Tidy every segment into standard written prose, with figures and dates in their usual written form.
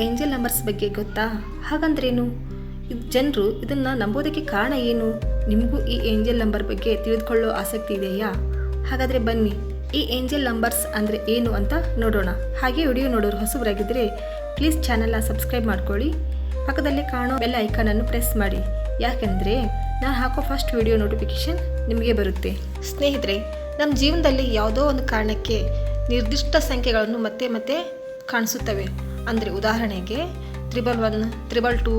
Angel numbers ಬಗ್ಗೆ ಗೊತ್ತಾ? ಹಾಗಂದ್ರೇನು? ಜನರು ಇದನ್ನು ನಂಬೋದಕ್ಕೆ ಕಾರಣ ಏನು? ನಿಮಗೂ ಈ ಏಂಜಲ್ ನಂಬರ್ ಬಗ್ಗೆ ತಿಳಿದುಕೊಳ್ಳೋ ಆಸಕ್ತಿ ಇದೆಯಾ? ಹಾಗಾದರೆ ಬನ್ನಿ, ಈ ಏಂಜಲ್ ನಂಬರ್ಸ್ ಅಂದರೆ ಏನು ಅಂತ ನೋಡೋಣ. ಹಾಗೆ ವಿಡಿಯೋ ನೋಡೋರು ಹೊಸಬರಾಗಿದ್ದರೆ ಪ್ಲೀಸ್ ಚಾನಲ್ನ ಸಬ್ಸ್ಕ್ರೈಬ್ ಮಾಡ್ಕೊಳ್ಳಿ. ಪಕ್ಕದಲ್ಲೇ ಕಾಣೋ ಬೆಲ್ ಐಕಾನನ್ನು ಪ್ರೆಸ್ ಮಾಡಿ, ಯಾಕೆಂದರೆ ನಾನು ಹಾಕೋ ಫಸ್ಟ್ ವಿಡಿಯೋ ನೋಟಿಫಿಕೇಷನ್ ನಿಮಗೆ ಬರುತ್ತೆ. ಸ್ನೇಹಿತರೆ, ನಮ್ಮ ಜೀವನದಲ್ಲಿ ಯಾವುದೋ ಒಂದು ಕಾರಣಕ್ಕೆ ನಿರ್ದಿಷ್ಟ ಸಂಖ್ಯೆಗಳನ್ನು ಮತ್ತೆ ಮತ್ತೆ ಕಾಣಿಸುತ್ತವೆ. ಅಂದರೆ ಉದಾಹರಣೆಗೆ 111, 222,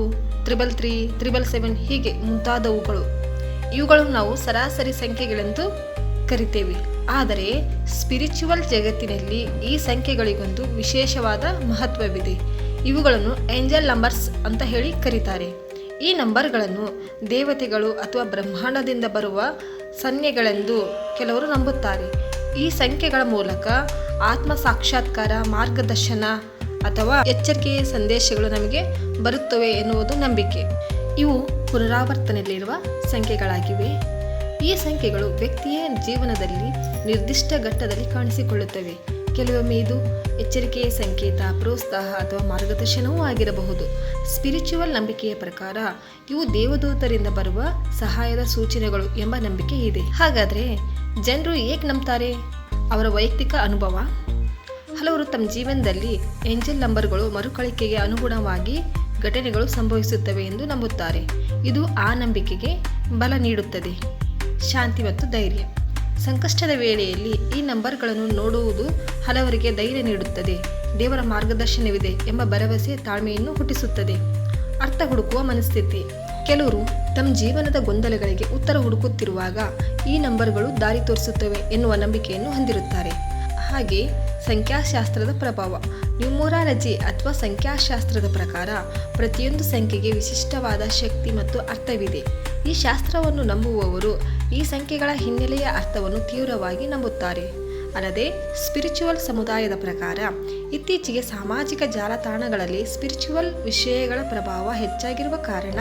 333, 777 ಹೀಗೆ ಮುಂತಾದವುಗಳು. ಇವುಗಳನ್ನು ನಾವು ಸರಾಸರಿ ಸಂಖ್ಯೆಗಳೆಂದು ಕರಿತೇವೆ. ಆದರೆ ಸ್ಪಿರಿಚುವಲ್ ಜಗತ್ತಿನಲ್ಲಿ ಈ ಸಂಖ್ಯೆಗಳಿಗೊಂದು ವಿಶೇಷವಾದ ಮಹತ್ವವಿದೆ. ಇವುಗಳನ್ನು ಏಂಜಲ್ ನಂಬರ್ಸ್ ಅಂತ ಹೇಳಿ ಕರೀತಾರೆ. ಈ ನಂಬರ್ಗಳನ್ನು ದೇವತೆಗಳು ಅಥವಾ ಬ್ರಹ್ಮಾಂಡದಿಂದ ಬರುವ ಸನ್ನೆಗಳೆಂದು ಕೆಲವರು ನಂಬುತ್ತಾರೆ. ಈ ಸಂಖ್ಯೆಗಳ ಮೂಲಕ ಆತ್ಮ ಸಾಕ್ಷಾತ್ಕಾರ, ಮಾರ್ಗದರ್ಶನ ಅಥವಾ ಎಚ್ಚರಿಕೆಯ ಸಂದೇಶಗಳು ನಮಗೆ ಬರುತ್ತವೆ ಎನ್ನುವುದು ನಂಬಿಕೆ. ಇವು ಪುನರಾವರ್ತನೆಯಲ್ಲಿರುವ ಸಂಖ್ಯೆಗಳಾಗಿವೆ. ಈ ಸಂಖ್ಯೆಗಳು ವ್ಯಕ್ತಿಯ ಜೀವನದಲ್ಲಿ ನಿರ್ದಿಷ್ಟ ಘಟ್ಟದಲ್ಲಿ ಕಾಣಿಸಿಕೊಳ್ಳುತ್ತವೆ. ಕೆಲವೊಮ್ಮೆ ಇದು ಎಚ್ಚರಿಕೆಯ ಸಂಕೇತ, ಪ್ರೋತ್ಸಾಹ ಅಥವಾ ಮಾರ್ಗದರ್ಶನವೂ ಆಗಿರಬಹುದು. ಸ್ಪಿರಿಚುವಲ್ ನಂಬಿಕೆಯ ಪ್ರಕಾರ ಇವು ದೇವದೂತರಿಂದ ಬರುವ ಸಹಾಯದ ಸೂಚನೆಗಳು ಎಂಬ ನಂಬಿಕೆ ಇದೆ. ಹಾಗಾದರೆ ಜನರು ಏಕೆ ನಂಬ್ತಾರೆ? ಅವರ ವೈಯಕ್ತಿಕ ಅನುಭವ. ಹಲವರು ತಮ್ಮ ಜೀವನದಲ್ಲಿ ಏಂಜಲ್ ನಂಬರ್ಗಳು ಮರುಕಳಿಕೆಗೆ ಅನುಗುಣವಾಗಿ ಘಟನೆಗಳು ಸಂಭವಿಸುತ್ತವೆ ಎಂದು ನಂಬುತ್ತಾರೆ. ಇದು ಆ ನಂಬಿಕೆಗೆ ಬಲ ನೀಡುತ್ತದೆ. ಶಾಂತಿ ಮತ್ತು ಧೈರ್ಯ. ಸಂಕಷ್ಟದ ವೇಳೆಯಲ್ಲಿ ಈ ನಂಬರ್ಗಳನ್ನು ನೋಡುವುದು ಹಲವರಿಗೆ ಧೈರ್ಯ ನೀಡುತ್ತದೆ. ದೇವರ ಮಾರ್ಗದರ್ಶನವಿದೆ ಎಂಬ ಭರವಸೆ, ತಾಳ್ಮೆಯನ್ನು ಹುಟ್ಟಿಸುತ್ತದೆ. ಅರ್ಥ ಹುಡುಕುವ ಮನಸ್ಥಿತಿ. ಕೆಲವರು ತಮ್ಮ ಜೀವನದ ಗೊಂದಲಗಳಿಗೆ ಉತ್ತರ ಹುಡುಕುತ್ತಿರುವಾಗ ಈ ನಂಬರ್ಗಳು ದಾರಿ ತೋರಿಸುತ್ತವೆ ಎನ್ನುವ ನಂಬಿಕೆಯನ್ನು ಹೊಂದಿರುತ್ತಾರೆ. ಹಾಗೆ ಸಂಖ್ಯಾಶಾಸ್ತ್ರದ ಪ್ರಭಾವ. ನ್ಯೂಮರಾಲಜಿ ಅಥವಾ ಸಂಖ್ಯಾಶಾಸ್ತ್ರದ ಪ್ರಕಾರ ಪ್ರತಿಯೊಂದು ಸಂಖ್ಯೆಗೆ ವಿಶಿಷ್ಟವಾದ ಶಕ್ತಿ ಮತ್ತು ಅರ್ಥವಿದೆ. ಈ ಶಾಸ್ತ್ರವನ್ನು ನಂಬುವವರು ಈ ಸಂಖ್ಯೆಗಳ ಹಿನ್ನೆಲೆಯ ಅರ್ಥವನ್ನು ತೀವ್ರವಾಗಿ ನಂಬುತ್ತಾರೆ. ಅಲ್ಲದೆ ಸ್ಪಿರಿಚುವಲ್ ಸಮುದಾಯದ ಪ್ರಕಾರ ಇತ್ತೀಚೆಗೆ ಸಾಮಾಜಿಕ ಜಾಲತಾಣಗಳಲ್ಲಿ ಸ್ಪಿರಿಚುವಲ್ ವಿಷಯಗಳ ಪ್ರಭಾವ ಹೆಚ್ಚಾಗಿರುವ ಕಾರಣ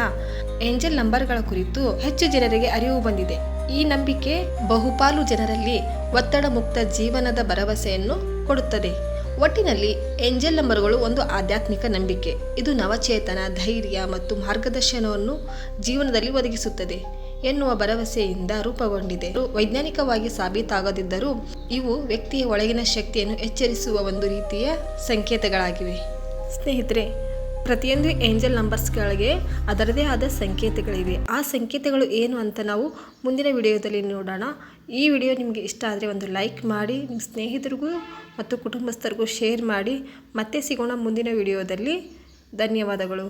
ಏಂಜಲ್ ನಂಬರ್ಗಳ ಕುರಿತು ಹೆಚ್ಚು ಜನರಿಗೆ ಅರಿವು ಬಂದಿದೆ. ಈ ನಂಬಿಕೆ ಬಹುಪಾಲು ಜನರಲ್ಲಿ ಒತ್ತಡ ಮುಕ್ತ ಜೀವನದ ಭರವಸೆಯನ್ನು ಕೊಡುತ್ತದೆ. ಒಟ್ಟಿನಲ್ಲಿ ಏಂಜಲ್ ನಂಬರ್ಗಳು ಒಂದು ಆಧ್ಯಾತ್ಮಿಕ ನಂಬಿಕೆ. ಇದು ನವಚೇತನ, ಧೈರ್ಯ ಮತ್ತು ಮಾರ್ಗದರ್ಶನವನ್ನು ಜೀವನದಲ್ಲಿ ಒದಗಿಸುತ್ತದೆ ಎನ್ನುವ ಭರವಸೆಯಿಂದ ರೂಪುಗೊಂಡಿದೆ. ವೈಜ್ಞಾನಿಕವಾಗಿ ಸಾಬೀತಾಗದಿದ್ದರೂ ಇವು ವ್ಯಕ್ತಿಯ ಒಳಗಿನ ಶಕ್ತಿಯನ್ನು ಎಚ್ಚರಿಸುವ ಒಂದು ರೀತಿಯ ಸಂಕೇತಗಳಾಗಿವೆ. ಸ್ನೇಹಿತರೆ, ಪ್ರತಿಯೊಂದು ಏಂಜಲ್ ನಂಬರ್ಸ್ಗಳಿಗೆ ಅದರದೇ ಆದ ಸಂಕೇತಗಳಿವೆ. ಆ ಸಂಕೇತಗಳು ಏನು ಅಂತ ನಾವು ಮುಂದಿನ ವಿಡಿಯೋದಲ್ಲಿ ನೋಡೋಣ. ಈ ವಿಡಿಯೋ ನಿಮಗೆ ಇಷ್ಟ ಆದರೆ ಒಂದು ಲೈಕ್ ಮಾಡಿ, ನಿಮ್ಮ ಸ್ನೇಹಿತರಿಗೂ ಮತ್ತು ಕುಟುಂಬಸ್ಥರಿಗೂ ಶೇರ್ ಮಾಡಿ. ಮತ್ತೆ ಸಿಗೋಣ ಮುಂದಿನ ವಿಡಿಯೋದಲ್ಲಿ. ಧನ್ಯವಾದಗಳು.